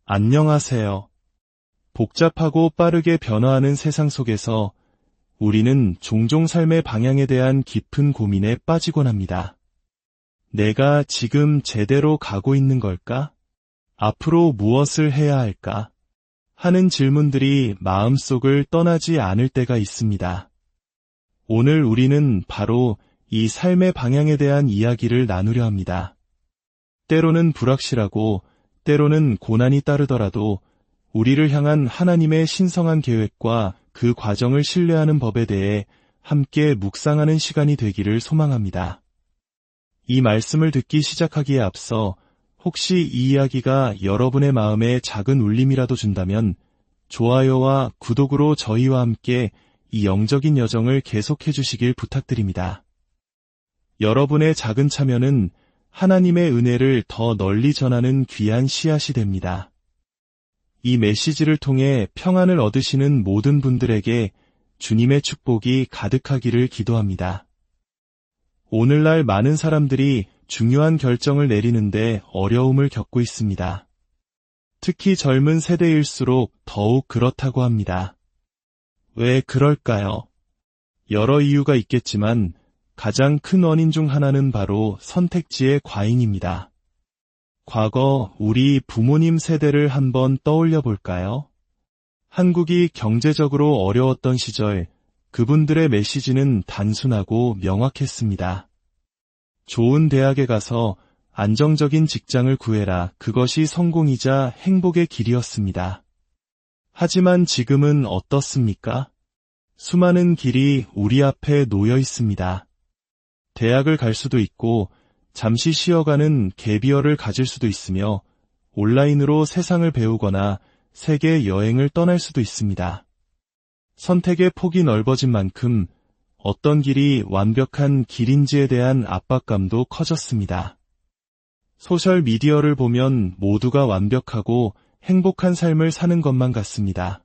안녕하세요. 복잡하고 빠르게 변화하는 세상 속에서 우리는 종종 삶의 방향에 대한 깊은 고민에 빠지곤 합니다. 내가 지금 제대로 가고 있는 걸까? 앞으로 무엇을 해야 할까? 하는 질문들이 마음속을 떠나지 않을 때가 있습니다. 오늘 우리는 바로 이 삶의 방향에 대한 이야기를 나누려 합니다. 때로는 불확실하고 때로는 고난이 따르더라도 우리를 향한 하나님의 신성한 계획과 그 과정을 신뢰하는 법에 대해 함께 묵상하는 시간이 되기를 소망합니다. 이 말씀을 듣기 시작하기에 앞서 혹시 이 이야기가 여러분의 마음에 작은 울림이라도 준다면 좋아요와 구독으로 저희와 함께 이 영적인 여정을 계속해 주시길 부탁드립니다. 여러분의 작은 참여는 하나님의 은혜를 더 널리 전하는 귀한 씨앗이 됩니다. 이 메시지를 통해 평안을 얻으시는 모든 분들에게 주님의 축복이 가득하기를 기도합니다. 오늘날 많은 사람들이 중요한 결정을 내리는데 어려움을 겪고 있습니다. 특히 젊은 세대일수록 더욱 그렇다고 합니다. 왜 그럴까요? 여러 이유가 있겠지만 가장 큰 원인 중 하나는 바로 선택지의 과잉입니다. 과거 우리 부모님 세대를 한번 떠올려 볼까요? 한국이 경제적으로 어려웠던 시절 그분들의 메시지는 단순하고 명확했습니다. 좋은 대학에 가서 안정적인 직장을 구해라. 그것이 성공이자 행복의 길이었습니다. 하지만 지금은 어떻습니까? 수많은 길이 우리 앞에 놓여 있습니다. 대학을 갈 수도 있고 잠시 쉬어가는 갭이어를 가질 수도 있으며 온라인으로 세상을 배우거나 세계 여행을 떠날 수도 있습니다. 선택의 폭이 넓어진 만큼 어떤 길이 완벽한 길인지에 대한 압박감도 커졌습니다. 소셜미디어를 보면 모두가 완벽하고 행복한 삶을 사는 것만 같습니다.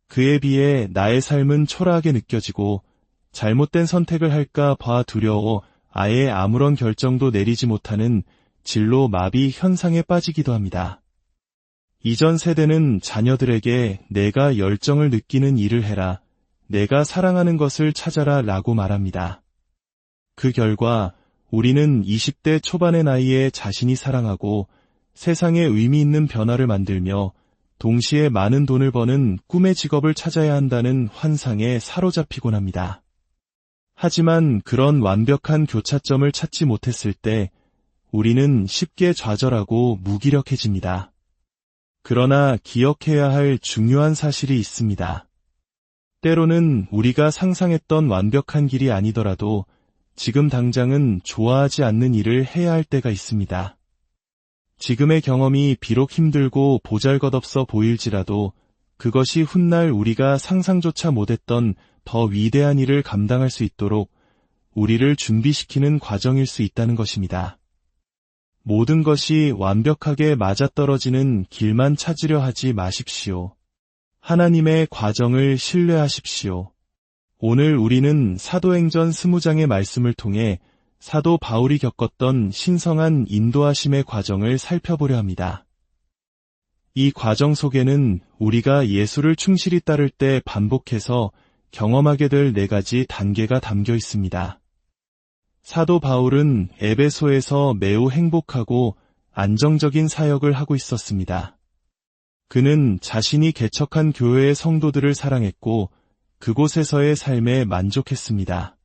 그에 비해 나의 삶은 초라하게 느껴지고 잘못된 선택을 할까 봐 두려워 아예 아무런 결정도 내리지 못하는 진로 마비 현상에 빠지기도 합니다. 이전 세대는 자녀들에게 내가 열정을 느끼는 일을 해라, 내가 사랑하는 것을 찾아라 라고 말합니다. 그 결과 우리는 20대 초반의 나이에 자신이 사랑하고 세상에 의미 있는 변화를 만들며 동시에 많은 돈을 버는 꿈의 직업을 찾아야 한다는 환상에 사로잡히곤 합니다. 하지만 그런 완벽한 교차점을 찾지 못했을 때 우리는 쉽게 좌절하고 무기력해집니다. 그러나 기억해야 할 중요한 사실이 있습니다. 때로는 우리가 상상했던 완벽한 길이 아니더라도 지금 당장은 좋아하지 않는 일을 해야 할 때가 있습니다. 지금의 경험이 비록 힘들고 보잘것없어 보일지라도 그것이 훗날 우리가 상상조차 못했던 더 위대한 일을 감당할 수 있도록 우리를 준비시키는 과정일 수 있다는 것입니다. 모든 것이 완벽하게 맞아떨어지는 길만 찾으려 하지 마십시오. 하나님의 과정을 신뢰하십시오. 오늘 우리는 사도행전 20장의 말씀을 통해 사도 바울이 겪었던 신성한 인도하심의 과정을 살펴보려 합니다. 이 과정 속에는 우리가 예수를 충실히 따를 때 반복해서 경험하게 될 4가지 단계가 담겨 있습니다. 사도 바울은 에베소에서 매우 행복하고 안정적인 사역을 하고 있었습니다. 그는 자신이 개척한 교회의 성도들을 사랑했고 그곳에서의 삶에 만족했습니다.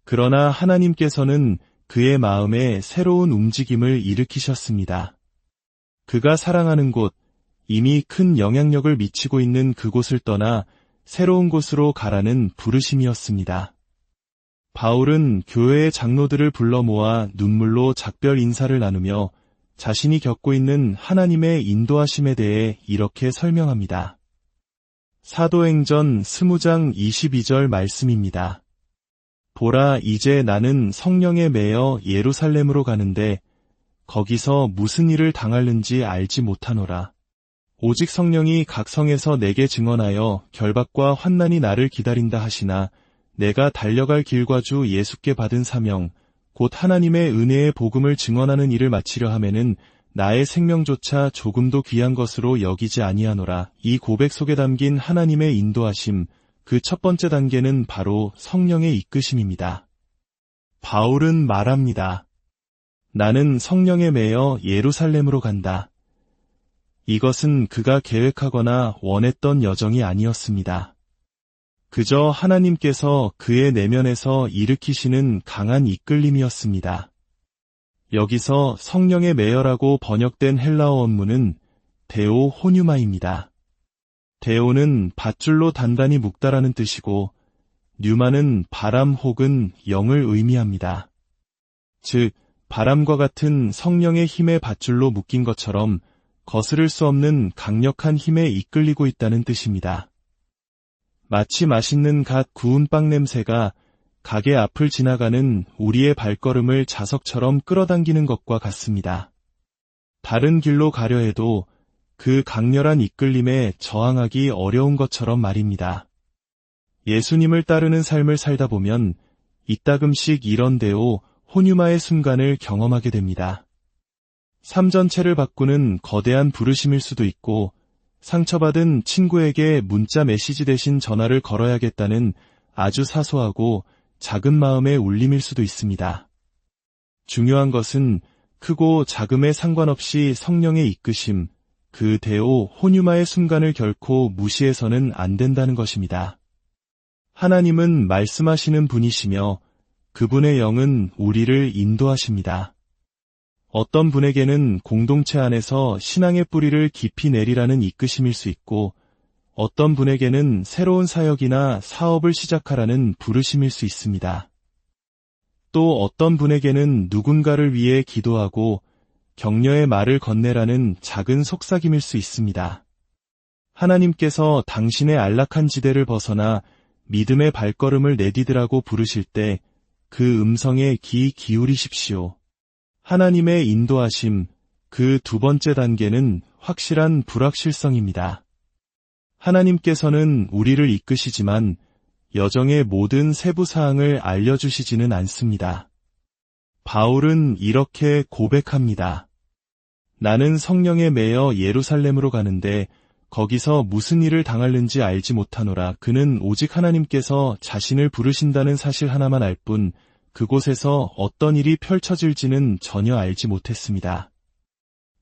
그러나 하나님께서는 그의 마음에 새로운 움직임을 일으키셨습니다. 그가 사랑하는 곳, 이미 큰 영향력을 미치고 있는 그곳을 떠나 새로운 곳으로 가라는 부르심이었습니다. 바울은 교회의 장로들을 불러 모아 눈물로 작별 인사를 나누며 자신이 겪고 있는 하나님의 인도하심에 대해 이렇게 설명합니다. 사도행전 20장 22절 말씀입니다. 보라, 이제 나는 성령에 매여 예루살렘으로 가는데 거기서 무슨 일을 당하는지 알지 못하노라. 오직 성령이 각 성에서 내게 증언하여 결박과 환난이 나를 기다린다 하시나 내가 달려갈 길과 주 예수께 받은 사명 곧 하나님의 은혜의 복음을 증언하는 일을 마치려 하면은 나의 생명조차 조금도 귀한 것으로 여기지 아니하노라. 이 고백 속에 담긴 하나님의 인도하심, 그 첫 번째 단계는 바로 성령의 이끄심입니다. 바울은 말합니다. 나는 성령에 매여 예루살렘으로 간다. 이것은 그가 계획하거나 원했던 여정이 아니었습니다. 그저 하나님께서 그의 내면에서 일으키시는 강한 이끌림이었습니다. 여기서 성령에 매여라고 번역된 헬라어 원문은 데오 호뉴마입니다. 데오는 밧줄로 단단히 묶다라는 뜻이고 뉴마는 바람 혹은 영을 의미합니다. 즉, 바람과 같은 성령의 힘의 밧줄로 묶인 것처럼 거스를 수 없는 강력한 힘에 이끌리고 있다는 뜻입니다. 마치 맛있는 갓 구운 빵 냄새가 가게 앞을 지나가는 우리의 발걸음을 자석처럼 끌어당기는 것과 같습니다. 다른 길로 가려 해도 그 강렬한 이끌림에 저항하기 어려운 것처럼 말입니다. 예수님을 따르는 삶을 살다 보면 이따금씩 이런 데오 호뉴마의 순간을 경험하게 됩니다. 삶 전체를 바꾸는 거대한 부르심일 수도 있고 상처받은 친구에게 문자 메시지 대신 전화를 걸어야겠다는 아주 사소하고 작은 마음의 울림일 수도 있습니다. 중요한 것은 크고 작음에 상관없이 성령의 이끄심, 그 데오 호뉴마의 순간을 결코 무시해서는 안 된다는 것입니다. 하나님은 말씀하시는 분이시며 그분의 영은 우리를 인도하십니다. 어떤 분에게는 공동체 안에서 신앙의 뿌리를 깊이 내리라는 이끄심일 수 있고 어떤 분에게는 새로운 사역이나 사업을 시작하라는 부르심일 수 있습니다. 또 어떤 분에게는 누군가를 위해 기도하고 격려의 말을 건네라는 작은 속삭임일 수 있습니다. 하나님께서 당신의 안락한 지대를 벗어나 믿음의 발걸음을 내디디라고 부르실 때 그 음성에 귀 기울이십시오. 하나님의 인도하심, 그 두 번째 단계는 확실한 불확실성입니다. 하나님께서는 우리를 이끄시지만 여정의 모든 세부 사항을 알려주시지는 않습니다. 바울은 이렇게 고백합니다. 나는 성령에 매여 예루살렘으로 가는데 거기서 무슨 일을 당하는지 알지 못하노라. 그는 오직 하나님께서 자신을 부르신다는 사실 하나만 알 뿐 그곳에서 어떤 일이 펼쳐질지는 전혀 알지 못했습니다.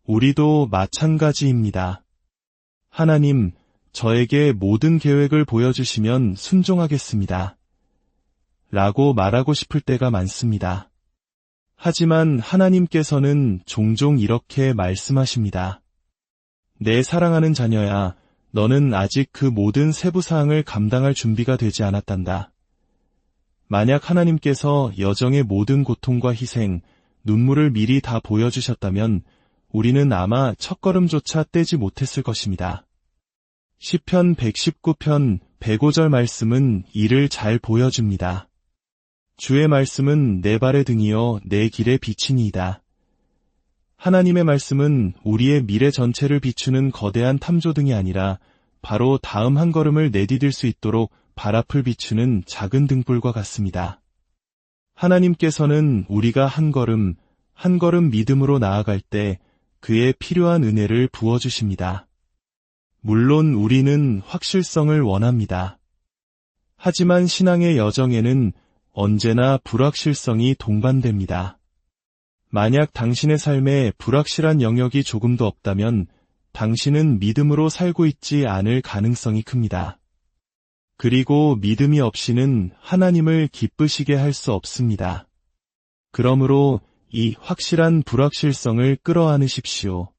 우리도 마찬가지입니다. 하나님, 저에게 모든 계획을 보여주시면 순종하겠습니다. 라고 말하고 싶을 때가 많습니다. 하지만 하나님께서는 종종 이렇게 말씀하십니다. 내 사랑하는 자녀야, 너는 아직 그 모든 세부 사항을 감당할 준비가 되지 않았단다. 만약 하나님께서 여정의 모든 고통과 희생, 눈물을 미리 다 보여주셨다면 우리는 아마 첫걸음조차 떼지 못했을 것입니다. 시편 119편 105절 말씀은 이를 잘 보여줍니다. 주의 말씀은 내 발의 등이요 내 길의 빛이니이다. 하나님의 말씀은 우리의 미래 전체를 비추는 거대한 탐조등이 아니라 바로 다음 한 걸음을 내디딜 수 있도록 발 앞을 비추는 작은 등불과 같습니다. 하나님께서는 우리가 한 걸음 한 걸음 믿음으로 나아갈 때 그의 필요한 은혜를 부어주십니다. 물론 우리는 확실성을 원합니다. 하지만 신앙의 여정에는 언제나 불확실성이 동반됩니다. 만약 당신의 삶에 불확실한 영역이 조금도 없다면 당신은 믿음으로 살고 있지 않을 가능성이 큽니다. 그리고 믿음이 없이는 하나님을 기쁘시게 할 수 없습니다. 그러므로 이 확실한 불확실성을 끌어안으십시오.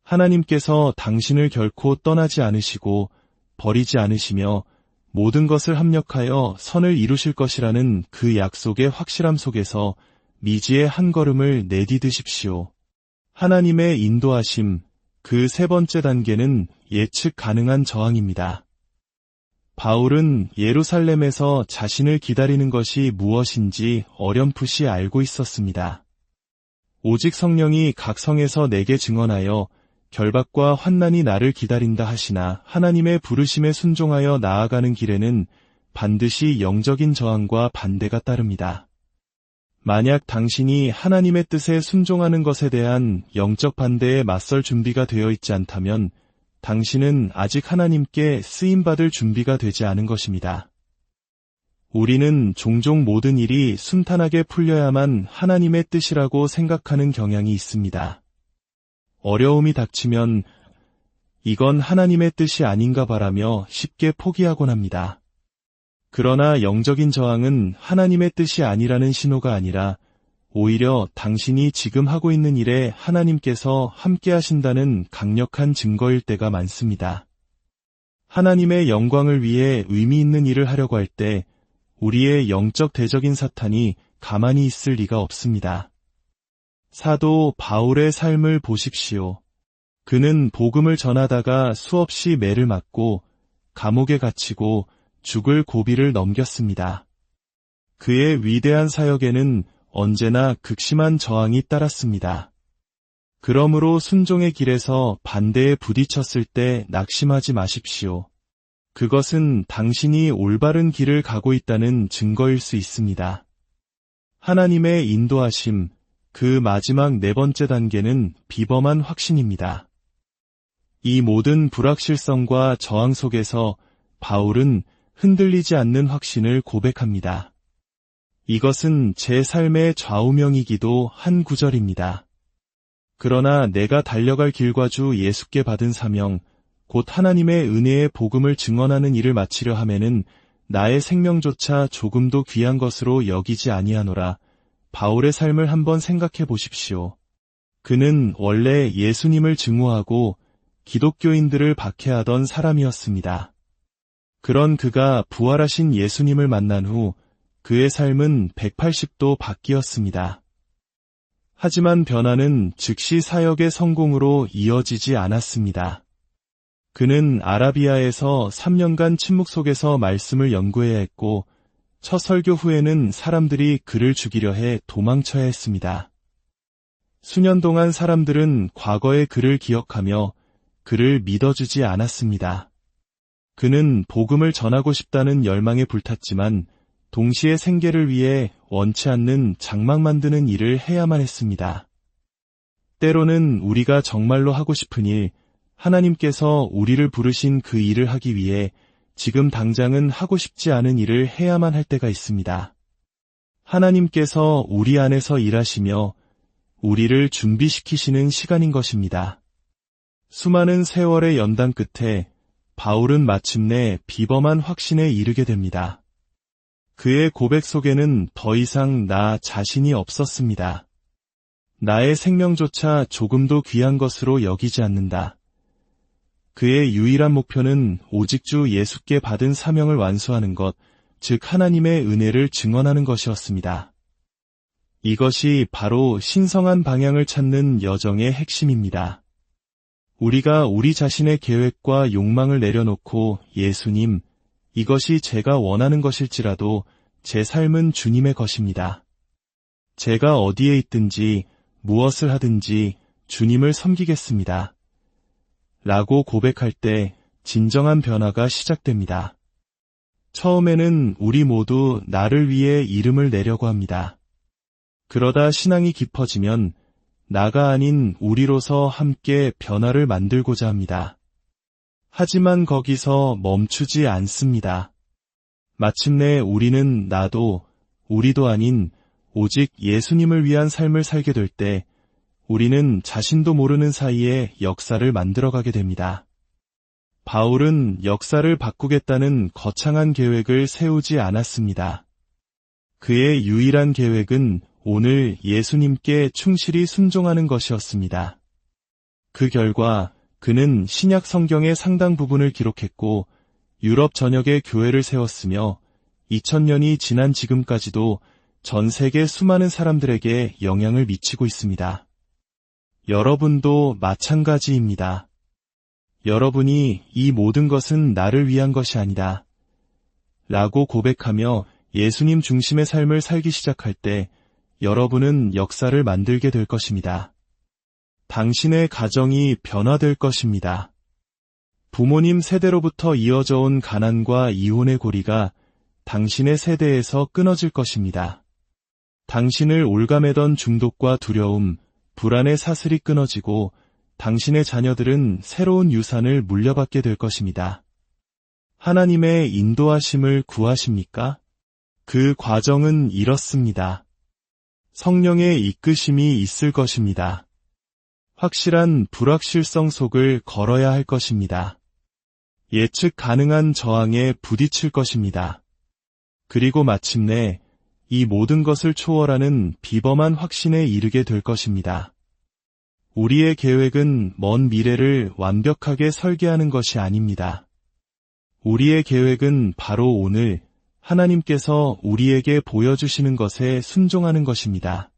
하나님께서 당신을 결코 떠나지 않으시고 버리지 않으시며 모든 것을 합력하여 선을 이루실 것이라는 그 약속의 확실함 속에서 미지의 한 걸음을 내디드십시오. 하나님의 인도하심, 그 세 번째 단계는 예측 가능한 저항입니다. 바울은 예루살렘에서 자신을 기다리는 것이 무엇인지 어렴풋이 알고 있었습니다. 오직 성령이 각 성에서 내게 증언하여 결박과 환난이 나를 기다린다 하시나 하나님의 부르심에 순종하여 나아가는 길에는 반드시 영적인 저항과 반대가 따릅니다. 만약 당신이 하나님의 뜻에 순종하는 것에 대한 영적 반대에 맞설 준비가 되어 있지 않다면 당신은 아직 하나님께 쓰임받을 준비가 되지 않은 것입니다. 우리는 종종 모든 일이 순탄하게 풀려야만 하나님의 뜻이라고 생각하는 경향이 있습니다. 어려움이 닥치면 이건 하나님의 뜻이 아닌가 바라며 쉽게 포기하곤 합니다. 그러나 영적인 저항은 하나님의 뜻이 아니라는 신호가 아니라 오히려 당신이 지금 하고 있는 일에 하나님께서 함께 하신다는 강력한 증거일 때가 많습니다. 하나님의 영광을 위해 의미 있는 일을 하려고 할 때 우리의 영적 대적인 사탄이 가만히 있을 리가 없습니다. 사도 바울의 삶을 보십시오. 그는 복음을 전하다가 수없이 매를 맞고 감옥에 갇히고 죽을 고비를 넘겼습니다. 그의 위대한 사역에는 언제나 극심한 저항이 따랐습니다. 그러므로 순종의 길에서 반대에 부딪혔을 때 낙심하지 마십시오. 그것은 당신이 올바른 길을 가고 있다는 증거일 수 있습니다. 하나님의 인도하심, 그 마지막 네 번째 단계는 비범한 확신입니다. 이 모든 불확실성과 저항 속에서 바울은 흔들리지 않는 확신을 고백합니다. 이것은 제 삶의 좌우명이기도 한 구절입니다. 그러나 내가 달려갈 길과 주 예수께 받은 사명, 곧 하나님의 은혜의 복음을 증언하는 일을 마치려 하매는 나의 생명조차 조금도 귀한 것으로 여기지 아니하노라. 바울의 삶을 한번 생각해 보십시오. 그는 원래 예수님을 증오하고 기독교인들을 박해하던 사람이었습니다. 그런 그가 부활하신 예수님을 만난 후 그의 삶은 180도 바뀌었습니다. 하지만 변화는 즉시 사역의 성공으로 이어지지 않았습니다. 그는 아라비아에서 3년간 침묵 속에서 말씀을 연구해야 했고 첫 설교 후에는 사람들이 그를 죽이려 해 도망쳐야 했습니다. 수년 동안 사람들은 과거의 그를 기억하며 그를 믿어주지 않았습니다. 그는 복음을 전하고 싶다는 열망에 불탔지만 동시에 생계를 위해 원치 않는 장막 만드는 일을 해야만 했습니다. 때로는 우리가 정말로 하고 싶은 일, 하나님께서 우리를 부르신 그 일을 하기 위해 지금 당장은 하고 싶지 않은 일을 해야만 할 때가 있습니다. 하나님께서 우리 안에서 일하시며 우리를 준비시키시는 시간인 것입니다. 수많은 세월의 연단 끝에 바울은 마침내 비범한 확신에 이르게 됩니다. 그의 고백 속에는 더 이상 나 자신이 없었습니다. 나의 생명조차 조금도 귀한 것으로 여기지 않는다. 그의 유일한 목표는 오직 주 예수께 받은 사명을 완수하는 것, 즉 하나님의 은혜를 증언하는 것이었습니다. 이것이 바로 신성한 방향을 찾는 여정의 핵심입니다. 우리가 우리 자신의 계획과 욕망을 내려놓고 예수님, 이것이 제가 원하는 것일지라도 제 삶은 주님의 것입니다. 제가 어디에 있든지 무엇을 하든지 주님을 섬기겠습니다. 라고 고백할 때 진정한 변화가 시작됩니다. 처음에는 우리 모두 나를 위해 이름을 내려고 합니다. 그러다 신앙이 깊어지면 나가 아닌 우리로서 함께 변화를 만들고자 합니다. 하지만 거기서 멈추지 않습니다. 마침내 우리는 나도, 우리도 아닌 오직 예수님을 위한 삶을 살게 될 때 우리는 자신도 모르는 사이에 역사를 만들어가게 됩니다. 바울은 역사를 바꾸겠다는 거창한 계획을 세우지 않았습니다. 그의 유일한 계획은 오늘 예수님께 충실히 순종하는 것이었습니다. 그 결과 그는 신약 성경의 상당 부분을 기록했고 유럽 전역에 교회를 세웠으며 2000년이 지난 지금까지도 전 세계 수많은 사람들에게 영향을 미치고 있습니다. 여러분도 마찬가지입니다. 여러분이 이 모든 것은 나를 위한 것이 아니다 라고 고백하며 예수님 중심의 삶을 살기 시작할 때 여러분은 역사를 만들게 될 것입니다. 당신의 가정이 변화될 것입니다. 부모님 세대로부터 이어져 온 가난과 이혼의 고리가 당신의 세대에서 끊어질 것입니다. 당신을 올가매던 중독과 두려움, 불안의 사슬이 끊어지고 당신의 자녀들은 새로운 유산을 물려받게 될 것입니다. 하나님의 인도하심을 구하십니까? 그 과정은 이렇습니다. 성령의 이끄심이 있을 것입니다. 확실한 불확실성 속을 걸어야 할 것입니다. 예측 가능한 저항에 부딪힐 것입니다. 그리고 마침내 이 모든 것을 초월하는 비범한 확신에 이르게 될 것입니다. 우리의 계획은 먼 미래를 완벽하게 설계하는 것이 아닙니다. 우리의 계획은 바로 오늘 하나님께서 우리에게 보여주시는 것에 순종하는 것입니다.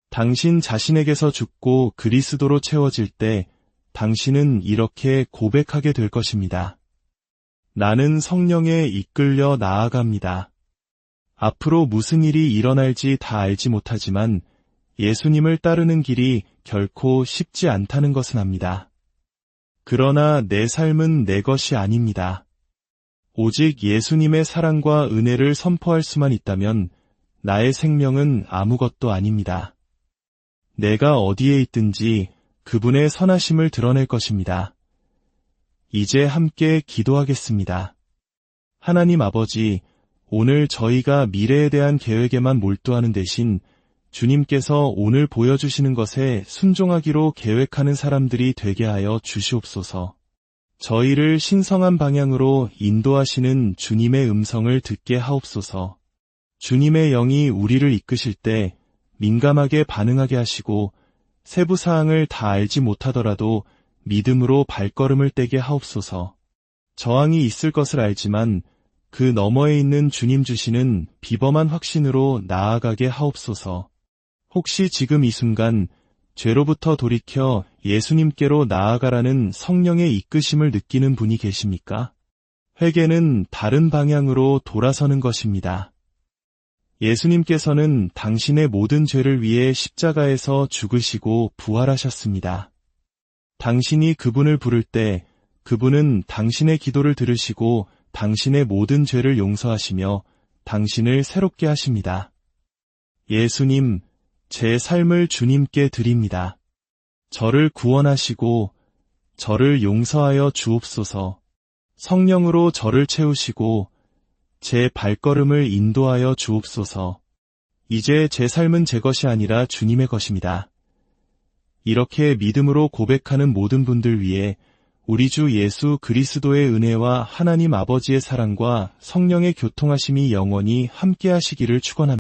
당신 자신에게서 죽고 그리스도로 채워질 때 당신은 이렇게 고백하게 될 것입니다. 나는 성령에 이끌려 나아갑니다. 앞으로 무슨 일이 일어날지 다 알지 못하지만 예수님을 따르는 길이 결코 쉽지 않다는 것은 압니다. 그러나 내 삶은 내 것이 아닙니다. 오직 예수님의 사랑과 은혜를 선포할 수만 있다면 나의 생명은 아무것도 아닙니다. 내가 어디에 있든지 그분의 선하심을 드러낼 것입니다. 이제 함께 기도하겠습니다. 하나님 아버지, 오늘 저희가 미래에 대한 계획에만 몰두하는 대신 주님께서 오늘 보여주시는 것에 순종하기로 계획하는 사람들이 되게 하여 주시옵소서. 저희를 신성한 방향으로 인도하시는 주님의 음성을 듣게 하옵소서. 주님의 영이 우리를 이끄실 때 민감하게 반응하게 하시고 세부 사항을 다 알지 못하더라도 믿음으로 발걸음을 떼게 하옵소서. 저항이 있을 것을 알지만 그 너머에 있는 주님 주시는 비범한 확신으로 나아가게 하옵소서. 혹시 지금 이 순간 죄로부터 돌이켜 예수님께로 나아가라는 성령의 이끄심을 느끼는 분이 계십니까? 회개는 다른 방향으로 돌아서는 것입니다. 예수님께서는 당신의 모든 죄를 위해 십자가에서 죽으시고 부활하셨습니다. 당신이 그분을 부를 때 그분은 당신의 기도를 들으시고 당신의 모든 죄를 용서하시며 당신을 새롭게 하십니다. 예수님, 제 삶을 주님께 드립니다. 저를 구원하시고 저를 용서하여 주옵소서. 성령으로 저를 채우시고 제 발걸음을 인도하여 주옵소서. 이제 제 삶은 제 것이 아니라 주님의 것입니다. 이렇게 믿음으로 고백하는 모든 분들 위해 우리 주 예수 그리스도의 은혜와 하나님 아버지의 사랑과 성령의 교통하심이 영원히 함께 하시기를 축원합니다.